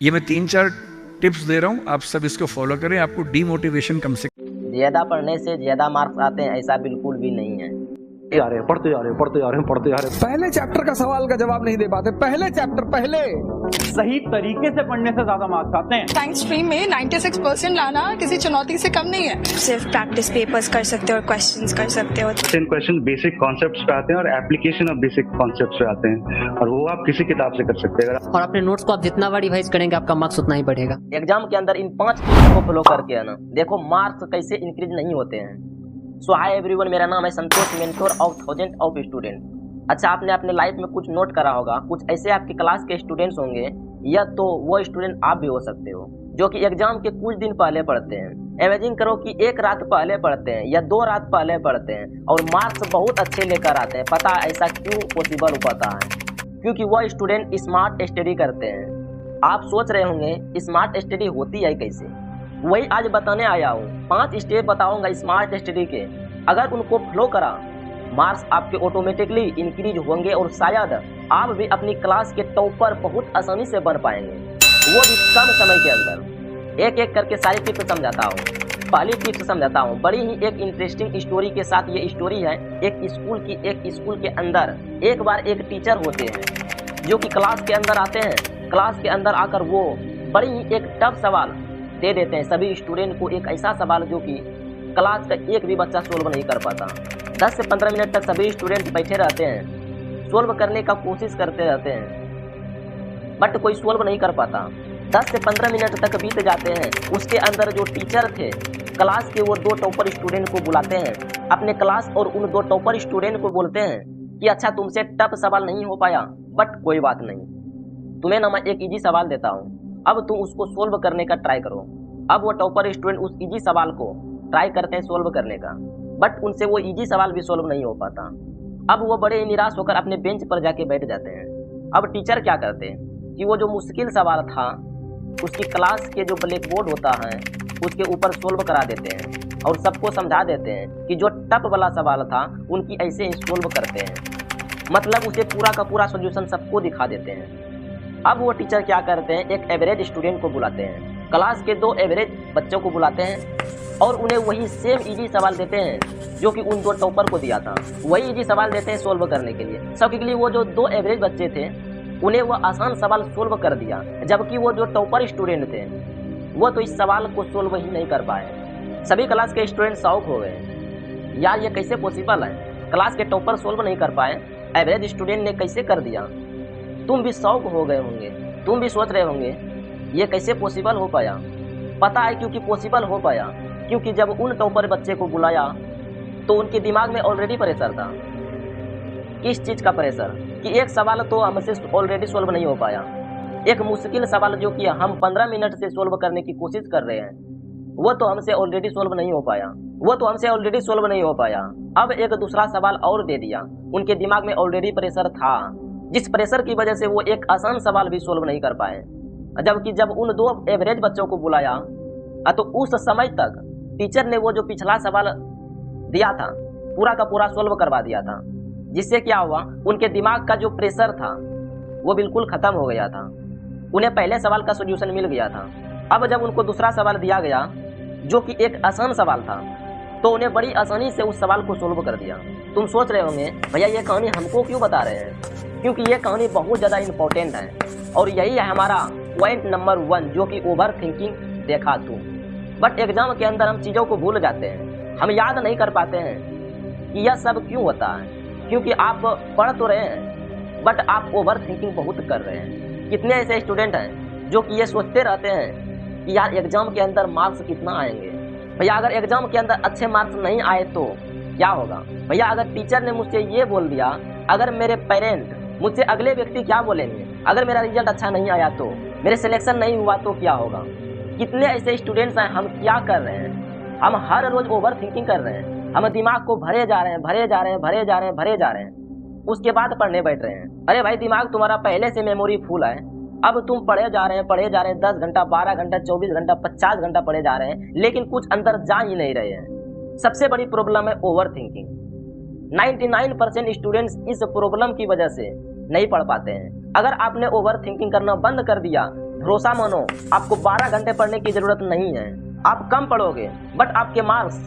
ये मैं 3-4 टिप्स दे रहा हूँ, आप सब इसको फॉलो करें, आपको डीमोटिवेशन कम से ज्यादा पढ़ने से ज्यादा मार्क्स आते हैं ऐसा बिल्कुल भी नहीं है। जा रहे हैं पढ़ते जा रहे हैं पढ़ते जा रहे हैं पढ़ते जा रहे हैं। पहले चैप्टर का सवाल का जवाब नहीं दे पाते, पहले चैप्टर पहले सही तरीके से पढ़ने से ज्यादा मार्क्स आते हैं। साइंस स्ट्रीम में 96% लाना किसी चुनौती से कम नहीं है। सिर्फ प्रैक्टिस पेपर्स कर सकते हो और क्वेश्चंस कर सकते हो। क्वेश्चन बेसिक कॉन्सेप्ट्स पे आते हैं और एप्लीकेशन ऑफ बेसिक कॉन्सेप्ट्स पे आते हैं, और वो आप किसी किताब से कर सकते हैं। और अपने नोट्स को आप जितना बार रिवाइज करेंगे आपका मार्क्स उतना ही बढ़ेगा। एग्जाम के अंदर इन 5 टिप्स को फॉलो करके आना, देखो मार्क्स कैसे इंक्रीज नहीं होते हैं। सो हाय एवरीवन, मेरा नाम है Santosh, mentor of thousand of student. अच्छा, आपने अपने लाइफ में कुछ नोट करा होगा, कुछ ऐसे आपकी क्लास के स्टूडेंट्स होंगे या तो वो स्टूडेंट आप भी हो सकते हो जो कि एग्जाम के कुछ दिन पहले पढ़ते हैं। इमेजिन करो कि एक रात पहले पढ़ते हैं या 2 रात पहले पढ़ते हैं और मार्क्स बहुत अच्छे लेकर आते हैं। पता है ऐसा क्यों पॉसिबल हो पाता है? क्योंकि वह स्टूडेंट स्मार्ट स्टडी करते हैं। आप सोच रहे होंगे स्मार्ट स्टडी होती है कैसे, वही आज बताने आया हूँ। 5 स्टेप बताऊंगा स्मार्ट स्टडी के, अगर उनको फॉलो करा मार्क्स आपके ऑटोमेटिकली इंक्रीज होंगे और शायद आप भी अपनी क्लास के टॉपर बहुत आसानी से बन पाएंगे, वो भी कम समय के अंदर। एक एक करके सारी टिप्स समझाता हूँ। पहली टिप्स समझाता हूँ, बड़ी ही एक इंटरेस्टिंग स्टोरी के साथ। ये स्टोरी है एक स्कूल के अंदर एक बार एक टीचर होते हैं जो कि क्लास के अंदर आते हैं। क्लास के अंदर आकर वो बड़ी ही एक टफ सवाल दे देते हैं सभी स्टूडेंट को, एक ऐसा सवाल जो कि क्लास का एक भी बच्चा सोल्व नहीं कर पाता। 10 से 15 मिनट तक सभी स्टूडेंट बैठे रहते हैं, सोल्व करने का कोशिश करते रहते हैं, बट कोई सोल्व नहीं कर पाता। 10 से 15 मिनट तक बीत जाते हैं। उसके अंदर जो टीचर थे क्लास के, वो 2 टॉपर स्टूडेंट को बुलाते हैं अपने क्लास और उन 2 टॉपर स्टूडेंट को बोलते हैं कि अच्छा, तुमसे टफ सवाल नहीं हो पाया, बट कोई बात नहीं, तुम्हें ना मैं एक इजी सवाल देता हूँ, अब तुम उसको सोल्व करने का ट्राई करो। अब वो टॉपर स्टूडेंट उस इजी सवाल को ट्राई करते हैं सोल्व करने का, बट उनसे वो इजी सवाल भी सोल्व नहीं हो पाता। अब वो बड़े निराश होकर अपने बेंच पर जाके बैठ जाते हैं। अब टीचर क्या करते हैं कि वो जो मुश्किल सवाल था उसकी क्लास के जो ब्लैक बोर्ड होता है उसके ऊपर सोल्व करा देते हैं और सबको समझा देते हैं कि जो टफ वाला सवाल था उनकी ऐसे ही सोल्व करते हैं, मतलब उसे पूरा का पूरा सोल्यूशन सबको दिखा देते हैं। अब वो टीचर क्या करते हैं, एक एवरेज स्टूडेंट को बुलाते हैं, क्लास के 2 एवरेज बच्चों को बुलाते हैं और उन्हें वही सेम इजी सवाल देते हैं जो कि उन 2 टॉपर को दिया था। वही इजी सवाल देते हैं सोल्व करने के लिए। सबके लिए वो जो 2 एवरेज बच्चे थे उन्हें वो आसान सवाल सोल्व कर दिया, जबकि वो जो टॉपर स्टूडेंट थे वो तो इस सवाल को सोल्व ही नहीं कर पाए। सभी क्लास के स्टूडेंट शॉक हो गए, यार ये कैसे पॉसिबल है, क्लास के टॉपर सोल्व नहीं कर पाए, एवरेज स्टूडेंट ने कैसे कर दिया। तुम भी शॉक हो गए होंगे, तुम भी सोच रहे होंगे ये कैसे पॉसिबल हो पाया। पता है क्योंकि पॉसिबल हो पाया, क्योंकि जब उन टॉपर बच्चे को बुलाया तो उनके दिमाग में ऑलरेडी प्रेशर था। किस चीज़ का प्रेशर? कि एक सवाल तो हमसे ऑलरेडी सोल्व नहीं हो पाया, एक मुश्किल सवाल जो कि हम 15 मिनट से सोल्व करने की कोशिश कर रहे हैं वो तो हमसे ऑलरेडी सोल्व नहीं हो पाया, अब एक दूसरा सवाल और दे दिया। उनके दिमाग में ऑलरेडी प्रेशर था, जिस प्रेशर की वजह से वो एक आसान सवाल भी सोल्व नहीं कर पाए। जबकि जब उन 2 एवरेज बच्चों को बुलाया तो उस समय तक टीचर ने वो जो पिछला सवाल दिया था पूरा का पूरा सोल्व करवा दिया था, जिससे क्या हुआ, उनके दिमाग का जो प्रेशर था वो बिल्कुल खत्म हो गया था। उन्हें पहले सवाल का सोल्यूशन मिल गया था। अब जब उनको दूसरा सवाल दिया गया जो कि एक आसान सवाल था तो उन्हें बड़ी आसानी से उस सवाल को सोल्व कर दिया। तुम सोच रहे होंगे भैया ये कहानी हमको क्यों बता रहे हैं, क्योंकि ये कहानी बहुत ज़्यादा इंपॉर्टेंट है और यही है हमारा पॉइंट नंबर 1 जो कि ओवर थिंकिंग देखा तू। बट एग्जाम के अंदर हम चीज़ों को भूल जाते हैं, हम याद नहीं कर पाते हैं कि यह सब क्यों होता है, क्योंकि आप पढ़ तो रहे हैं बट आप ओवर थिंकिंग बहुत कर रहे हैं। कितने ऐसे स्टूडेंट हैं जो कि ये सोचते रहते हैं कि यार एग्जाम के अंदर मार्क्स कितना आएंगे, भैया अगर एग्जाम के अंदर अच्छे मार्क्स नहीं आए तो क्या होगा, भैया अगर टीचर ने मुझसे ये बोल दिया, अगर मेरे पेरेंट मुझसे अगले व्यक्ति क्या बोलेंगे, अगर मेरा रिजल्ट अच्छा नहीं आया तो, मेरे सिलेक्शन नहीं हुआ तो क्या होगा। कितने ऐसे स्टूडेंट्स हैं, हम क्या कर रहे हैं, हम हर रोज ओवर थिंकिंग कर रहे हैं, हम दिमाग को भरे जा रहे हैं, उसके बाद पढ़ने बैठ रहे हैं। अरे भाई दिमाग तुम्हारा पहले से मेमोरी फुल है, अब तुम पढ़े जा रहे हैं 10 घंटा 12 घंटा 24 घंटा 50 घंटा पढ़े जा रहे हैं, लेकिन कुछ अंदर जा ही नहीं रहे हैं। सबसे बड़ी प्रॉब्लम है ओवर थिंकिंग। 99% स्टूडेंट्स इस प्रॉब्लम की वजह से नहीं पढ़ पाते हैं। अगर आपने ओवर थिंकिंग करना बंद कर दिया भरोसा मानो, आपको 12 घंटे पढ़ने की ज़रूरत नहीं है। आप कम पढ़ोगे बट आपके मार्क्स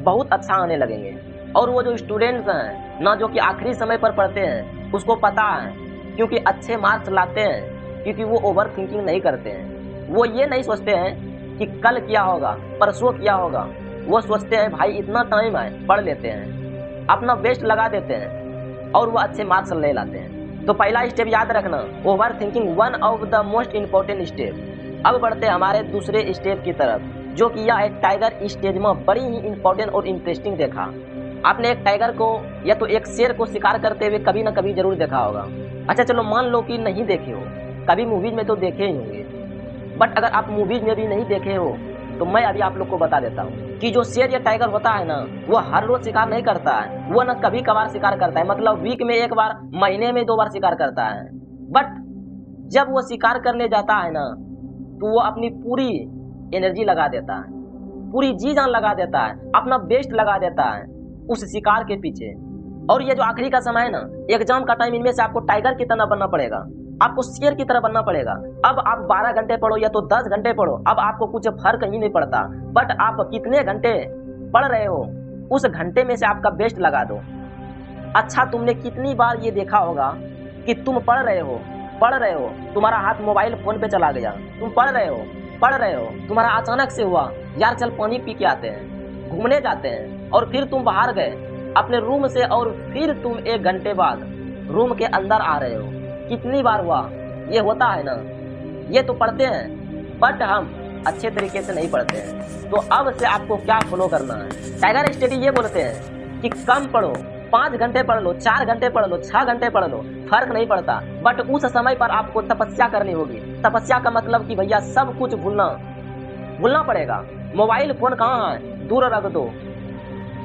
बहुत अच्छा आने लगेंगे। और वो जो स्टूडेंट्स हैं ना, जो कि आखिरी समय पर पढ़ते हैं, उसको पता है, क्योंकि अच्छे मार्क्स लाते हैं, क्योंकि वो ओवर थिंकिंग नहीं करते हैं। वो ये नहीं सोचते हैं कि कल क्या होगा, परसों क्या होगा। वो सोचते हैं भाई इतना टाइम है, पढ़ लेते हैं, अपना बेस्ट लगा देते हैं और वो अच्छे मार्क्स ले लाते हैं। तो पहला स्टेप याद रखना, over thinking one of the most important step. अब बढ़ते हैं हमारे दूसरे स्टेप की तरफ, जो कि यह एक टाइगर स्टेज में बड़ी ही इंपॉर्टेंट और इंटरेस्टिंग देखा। आपने एक टाइगर को या तो एक शेर को शिकार करते हुए कभी ना कभी जरूर देखा होगा। अच्छा चलो मान लो कि नहीं देखे हो, कभी मूवीज में तो देखे ही होंगे, बट अगर आप मूवीज में भी नहीं देखे हो तो मैं अभी आप लोग को बता देता हूँ कि जो शेर या टाइगर होता है ना, वो हर रोज शिकार नहीं करता है, वो ना कभी कभार शिकार करता है, मतलब वीक में एक बार, महीने में 2 बार शिकार करता है। बट जब वो शिकार करने जाता है ना, तो वो अपनी पूरी एनर्जी लगा देता है, पूरी जी जान लगा देता है, अपना बेस्ट लगा देता है उस शिकार के पीछे। और ये जो आखिरी का समय है ना, एग्जाम का टाइम, इनमें से आपको टाइगर की तरह बनना पड़ेगा, आपको शेर की तरह बनना पड़ेगा। अब आप 12 घंटे पढ़ो या तो 10 घंटे पढ़ो, अब आपको कुछ फर्क ही नहीं पड़ता, बट आप कितने घंटे पढ़ रहे हो, उस घंटे में से आपका बेस्ट लगा दो। अच्छा, तुमने कितनी बार ये देखा होगा कि तुम पढ़ रहे हो, तुम्हारा हाथ मोबाइल फोन पे चला गया, तुम पढ़ रहे हो, तुम्हारा अचानक से हुआ यार चल पानी पी के आते हैं, घूमने जाते हैं, और फिर तुम बाहर गए अपने रूम से, और फिर तुम 1 घंटे बाद रूम के अंदर आ रहे हो। कितनी बार हुआ? ये होता है ना। ये तो पढ़ते हैं बट हम अच्छे तरीके से नहीं पढ़ते हैं। तो अब से आपको क्या फॉलो करना है? टाइगर स्टडी ये बोलते हैं कि कम पढ़ो, 5 घंटे पढ़ लो, 4 घंटे पढ़ लो, 6 घंटे पढ़ लो, फर्क नहीं पड़ता, बट उस समय पर आपको तपस्या करनी होगी। तपस्या का मतलब कि भैया सब कुछ भूलना पड़ेगा। मोबाइल फोन कहाँ है, दूर रख दो,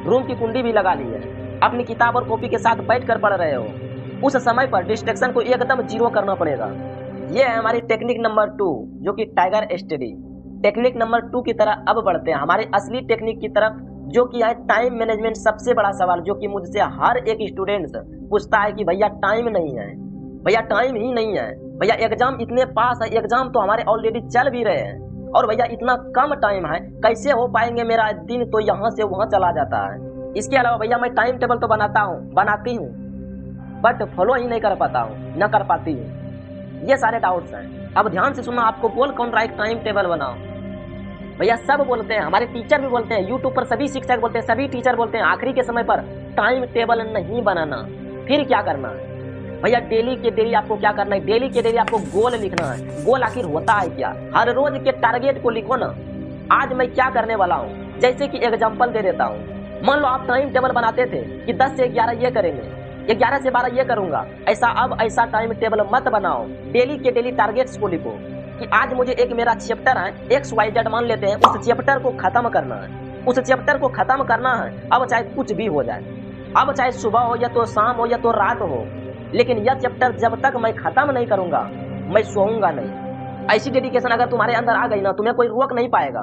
रूम की कुंडी भी लगा ली है, अपनी किताब और कॉपी के साथ बैठ कर पढ़ रहे हो, उस समय पर डिस्ट्रैक्शन को एकदम 0 करना पड़ेगा। ये है हमारी टेक्निक नंबर 2, जो कि टाइगर स्टडी। टेक्निक नंबर 2 की तरह अब बढ़ते हैं हमारे असली टेक्निक की तरफ, जो कि है टाइम मैनेजमेंट। सबसे बड़ा सवाल जो कि मुझसे हर एक स्टूडेंट पूछता है कि भैया टाइम नहीं है, भैया टाइम ही नहीं है, भैया एग्जाम इतने पास है, एग्जाम तो हमारे ऑलरेडी चल भी रहे हैं, और भैया इतना कम टाइम है, कैसे हो पाएंगे, मेरा दिन तो यहाँ से वहाँ चला जाता है। इसके अलावा भैया मैं टाइम टेबल तो बनाती हूँ बट फॉलो ही नहीं कर पाता हूँ, न कर पाती हूँ। ये सारे डाउट्स हैं। अब ध्यान से सुनना, आपको बोल कौन रहा है टाइम टेबल बनाओ। भैया सब बोलते हैं, हमारे टीचर भी बोलते हैं, यूट्यूब पर सभी शिक्षक बोलते हैं, सभी टीचर बोलते हैं आखिरी के समय पर टाइम टेबल नहीं बनाना। फिर क्या करना है भैया? डेली के डेली आपको क्या करना है? डेली के डेली आपको गोल लिखना है। गोल आखिर होता है क्या? हर रोज के टारगेट को लिखो ना, आज मैं क्या करने वाला हूँ। जैसे कि एग्जाम्पल दे देता हूँ, मान लो आप टाइम टेबल बनाते थे कि 10 से 11 ये करेंगे, 11 से 12 ये करूंगा, ऐसा टाइम टेबल मत बनाओ। डेली के डेली टारगेट्स को लिखो कि आज मुझे एक मेरा चैप्टर है XYZ मान लेते हैं, उस चैप्टर को खत्म करना है, उस चैप्टर को खत्म करना है। अब चाहे कुछ भी हो जाए, अब चाहे सुबह हो या तो शाम हो या तो रात हो, लेकिन यह चैप्टर जब तक मैं खत्म नहीं करूंगा मैं सोऊंगा नहीं। ऐसी डेडिकेशन अगर तुम्हारे अंदर आ गई ना, तुम्हें कोई रोक नहीं पाएगा।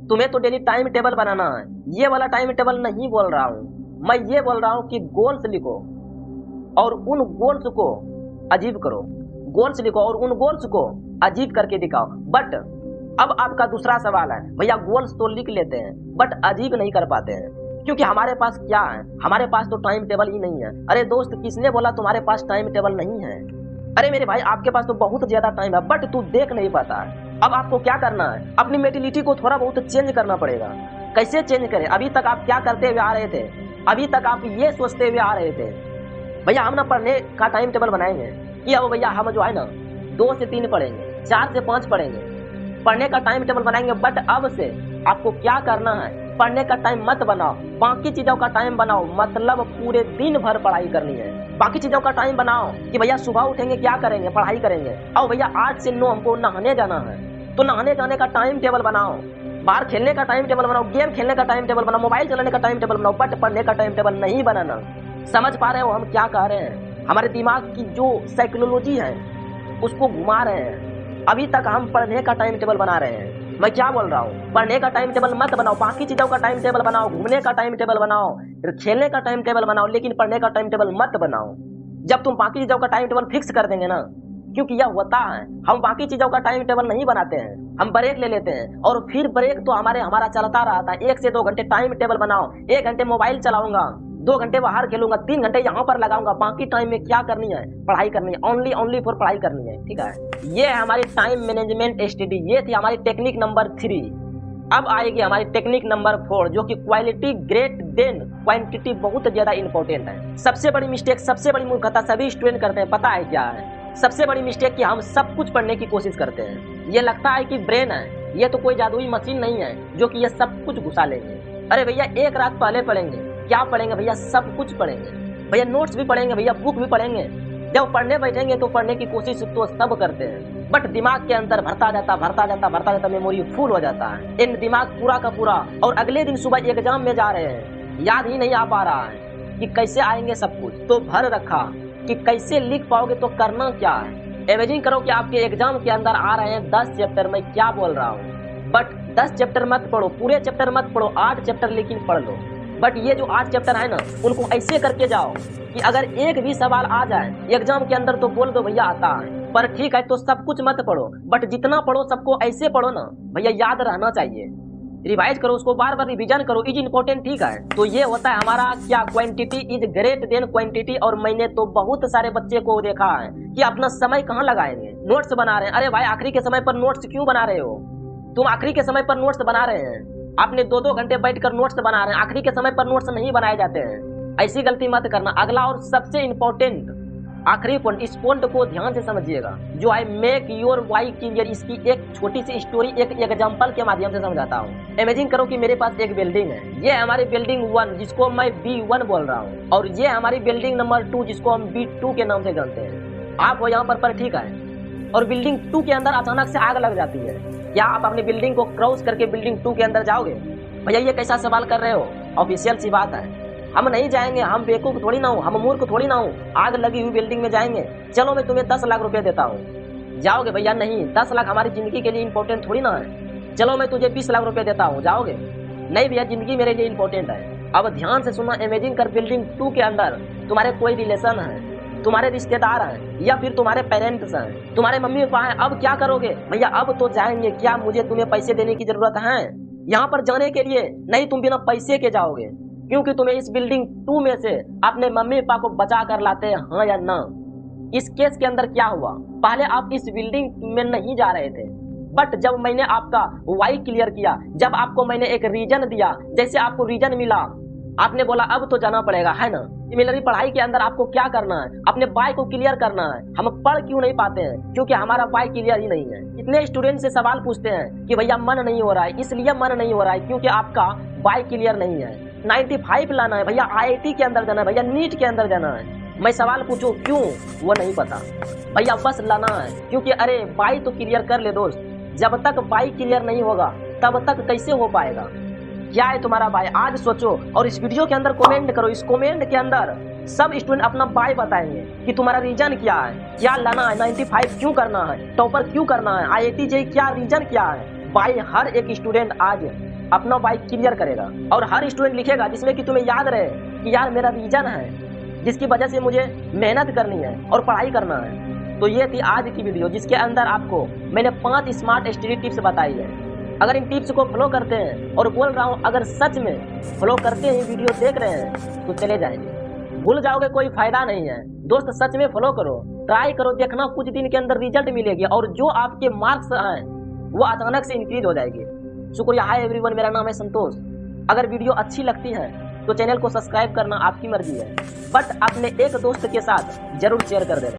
तुम्हें तो डेली टाइम टेबल बनाना है। ये वाला टाइम टेबल नहीं बोल रहा हूँ मैं, ये बोल रहा हूँ कि गोल्स लिखो और उन गोल्स को अजीब करो। गोल्स लिखो और उन गोल्स को अजीब करके दिखाओ। बट अब आपका दूसरा सवाल है, भैया गोल्स तो लिख लेते हैं बट अजीब नहीं कर पाते हैं, क्योंकि हमारे पास क्या है? हमारे पास तो टाइम टेबल ही नहीं है। अरे दोस्त, किसने बोला तुम्हारे पास टाइम टेबल नहीं है? अरे मेरे भाई, आपके पास तो बहुत ज्यादा टाइम है बट तू देख नहीं पाता है। अब आपको क्या करना है? अपनी मेंटालिटी को थोड़ा बहुत चेंज करना पड़ेगा। कैसे चेंज करें? अभी तक आप क्या करते हुए आ रहे थे? अभी तक आप ये सोचते हुए आ रहे थे भैया हम ना पढ़ने का टाइम टेबल बनाएंगे कि अब भैया हम जो है ना 2 से 3 पढ़ेंगे, 4 से 5 पढ़ेंगे, पढ़ने का टाइम टेबल बनाएंगे। बट अब से आपको क्या करना है? पढ़ने का टाइम मत बनाओ, बाकी चीजों का टाइम बनाओ। मतलब पूरे दिन भर पढ़ाई करनी है। बाकी चीजों का टाइम बनाओ कि भैया सुबह उठेंगे क्या करेंगे? पढ़ाई करेंगे। और भैया 8 से 9 हमको नहाने जाना है, तो नहाने जाने का टाइम टेबल बनाओ। बाहर खेलने का टाइम टेबल बनाओ, गेम खेलने का टाइम टेबल बनाओ, मोबाइल चलाने का टाइम टेबल बनाओ, बट पढ़ने का टाइम टेबल नहीं बनाना। समझ पा रहे हो हम क्या कह रहे हैं? हमारे दिमाग की जो साइकोलॉजी है उसको घुमा रहे हैं। अभी तक हम पढ़ने का टाइम टेबल बना रहे हैं। मैं क्या बोल रहा हूँ? पढ़ने का टाइम टेबल मत बनाओ, बाकी चीजों का टाइम टेबल बनाओ, घूमने का टाइम टेबल बनाओ, खेलने का टाइम टेबल बनाओ, लेकिन पढ़ने का टाइम टेबल मत बनाओ। जब तुम बाकी चीजों का टाइम टेबल फिक्स कर देंगे ना क्योंकि यह होता है। हम बाकी चीजों का टाइम टेबल नहीं बनाते हैं, हम ब्रेक ले लेते हैं और फिर ब्रेक तो हमारा चलता रहता है। 1 से 2 घंटे टाइम टेबल बनाओ, 1 घंटे मोबाइल चलाऊंगा, 2 घंटे बाहर खेलूंगा, 3 घंटे यहाँ पर लगाऊंगा, बाकी टाइम में क्या करनी है, पढ़ाई करनी है, ओनली फॉर पढ़ाई करनी है। ठीक है, ये है हमारी टाइम मैनेजमेंट स्टडी। ये थी हमारी टेक्निक नंबर 3। अब आएगी हमारी टेक्निक नंबर 4, जो कि क्वालिटी ग्रेट देन क्वांटिटी बहुत ज्यादा इंपॉर्टेंट है। सबसे बड़ी मिस्टेक, सबसे बड़ी मूर्खता सभी स्टूडेंट करते हैं, पता है क्या है? सबसे बड़ी मिस्टेक कि हम सब कुछ पढ़ने की कोशिश करते हैं। ये लगता है कि ब्रेन है, ये तो कोई जादुई मशीन नहीं है जो कि ये सब कुछ घुसा लेंगे। अरे भैया, एक रात पहले पढ़ेंगे, क्या पढ़ेंगे भैया? सब कुछ पढ़ेंगे भैया, नोट्स भी पढ़ेंगे भैया, बुक भी पढ़ेंगे। जब पढ़ने बैठेंगे तो पढ़ने की कोशिश तो सब करते हैं, बट दिमाग के अंदर भरता जाता, मेमोरी फुल हो जाता है, इन दिमाग पूरा का पूरा। और अगले दिन सुबह एग्जाम में जा रहे हैं, याद ही नहीं आ पा रहा है कि कैसे आएंगे सब कुछ। तो भर रखा कि कैसे लिख पाओगे, तो करना क्या है? इमेजिन करो कि आपके एग्जाम के अंदर आ रहे हैं 10 चैप्टर, मैं क्या बोल रहा हूँ, बट 10 चैप्टर मत पढ़ो, पूरे चैप्टर मत पढ़ो, 8 चैप्टर लेकिन पढ़ लो। बट ये जो 8 चैप्टर है ना, उनको ऐसे करके जाओ कि अगर एक भी सवाल आ जाए एग्जाम के अंदर तो बोल दो भैया आता है। पर ठीक है, तो सब कुछ मत पढ़ो, बट जितना पढ़ो सबको ऐसे पढ़ो ना भैया, याद रहना चाहिए। रिवाइज करो, उसको बार बार रिवीजन करो, इज इंपॉर्टेंट। ठीक है, तो ये होता है हमारा क्या, quantity is great than quantity. और मैंने तो बहुत सारे बच्चे को देखा है कि अपना समय कहाँ लगाएंगे, नोट्स बना रहे हैं। अरे भाई, आखिरी के समय पर नोट्स क्यों बना रहे हो? तुम आखिरी के समय पर नोट्स बना रहे हैं, आपने 2-2 घंटे बैठकर नोट्स बना रहे हैं, आखिरी के समय पर नोट्स नहीं बनाए जाते हैं। ऐसी गलती मत करना। अगला और सबसे इंपॉर्टेंट आखिरी पॉइंट, इस पॉइंट को ध्यान से समझिएगा, जो है मेक योर वाई क्लियर। इसकी एक छोटी सी स्टोरी एक एग्जांपल के माध्यम से समझाता हूँ। इमेजिन करो कि मेरे पास एक बिल्डिंग है, ये हमारी बिल्डिंग 1 जिसको मैं B1 बोल रहा हूँ, और ये हमारी बिल्डिंग नंबर 2 जिसको हम B2 के नाम से जानते हैं। आप हो यहाँ पर ठीक है, और बिल्डिंग 2 के अंदर अचानक से आग लग जाती है। क्या आप अपनी बिल्डिंग को क्रॉस करके बिल्डिंग 2 के अंदर जाओगे? भैया, ये कैसा सवाल कर रहे हो? ऑफिशियल सी बात है, हम नहीं जाएंगे, हम बेवकूफ थोड़ी ना हो, हम मूर्ख थोड़ी ना हो। आग लगी हुई बिल्डिंग में जाएंगे? चलो मैं तुम्हें 10 लाख रुपए देता हूँ, जाओगे भैया? नहीं, 10 लाख हमारी जिंदगी के लिए इंपॉर्टेंट थोड़ी ना है। चलो मैं तुझे 20 लाख रुपए देता हूँ, जाओगे? नहीं भैया, जिंदगी मेरे लिए इंपॉर्टेंट है। अब ध्यान से सुनना, इमेजिन कर बिल्डिंग 2 के अंदर तुम्हारे कोई रिलेशन है, तुम्हारे रिश्तेदार हैं, या फिर तुम्हारे पेरेंट्स हैं, तुम्हारे मम्मी पापा हैं। अब क्या करोगे भैया? अब तो जाएंगे, क्या मुझे तुम्हें पैसे देने की जरूरत है यहाँ पर जाने के लिए? नहीं, तुम बिना पैसे के जाओगे, क्योंकि तुम्हें इस बिल्डिंग 2 में से अपने मम्मी पापा को बचा कर लाते हैं, हाँ या ना? इस केस के अंदर क्या हुआ, पहले आप इस बिल्डिंग में नहीं जा रहे थे, बट जब मैंने आपका वाई क्लियर किया, जब आपको मैंने एक रीजन दिया, जैसे आपको रीजन मिला, आपने बोला अब तो जाना पड़ेगा, है ना? सिमिलरली पढ़ाई के अंदर आपको क्या करना है, अपने बाय को क्लियर करना है। हम पढ़ क्यों नहीं पाते हैं? क्योंकि हमारा बाय क्लियर ही नहीं है। इतने स्टूडेंट से सवाल पूछते हैं कि भैया मन नहीं हो रहा है, इसलिए मन नहीं हो रहा है क्योंकि आपका बाय क्लियर नहीं है। 95 लाना है भैया, IIT के अंदर जाना है भैया, नीट के अंदर जाना है। मैं सवाल पूछूं क्यों, वो नहीं पता भैया, बस लाना है क्योंकि अरे बाय तो क्लियर कर ले दोस्त। जब तक बाय क्लियर नहीं होगा तब तक कैसे हो पाएगा? क्या है तुम्हारा बाय? आज सोचो और इस वीडियो के अंदर कमेंट करो। इस कमेंट के अंदर सब स्टूडेंट अपना बाय बताएंगे कि तुम्हारा रीजन क्या है, क्या लाना है, 95 क्यों करना है, टॉपर क्यों करना है, IIT JEE क्या रीजन क्या है। बाय हर एक स्टूडेंट आज अपना बाय क्लियर करेगा, और हर स्टूडेंट लिखेगा जिसमें कि तुम्हें याद रहे कि यार मेरा रीजन है जिसकी वजह से मुझे मेहनत करनी है और पढ़ाई करना है। तो ये थी आज की वीडियो, जिसके अंदर आपको मैंने 5 स्मार्ट स्टडी टिप्स बताई है। अगर इन टिप्स को फॉलो करते हैं, और बोल रहा हूँ अगर सच में फॉलो करते हैं, वीडियो देख रहे हैं, तो चले जाएंगे, भूल जाओगे, कोई फायदा नहीं है दोस्त। सच में फॉलो करो, ट्राई करो, देखना कुछ दिन के अंदर रिजल्ट मिलेगी, और जो आपके मार्क्स हैं वो अचानक से इंक्रीज हो जाएगी। शुक्रिया। हाय एवरीवन, मेरा नाम है संतोष। अगर वीडियो अच्छी लगती है तो चैनल को सब्सक्राइब करना आपकी मर्जी है, बट अपने एक दोस्त के साथ जरूर शेयर कर देना।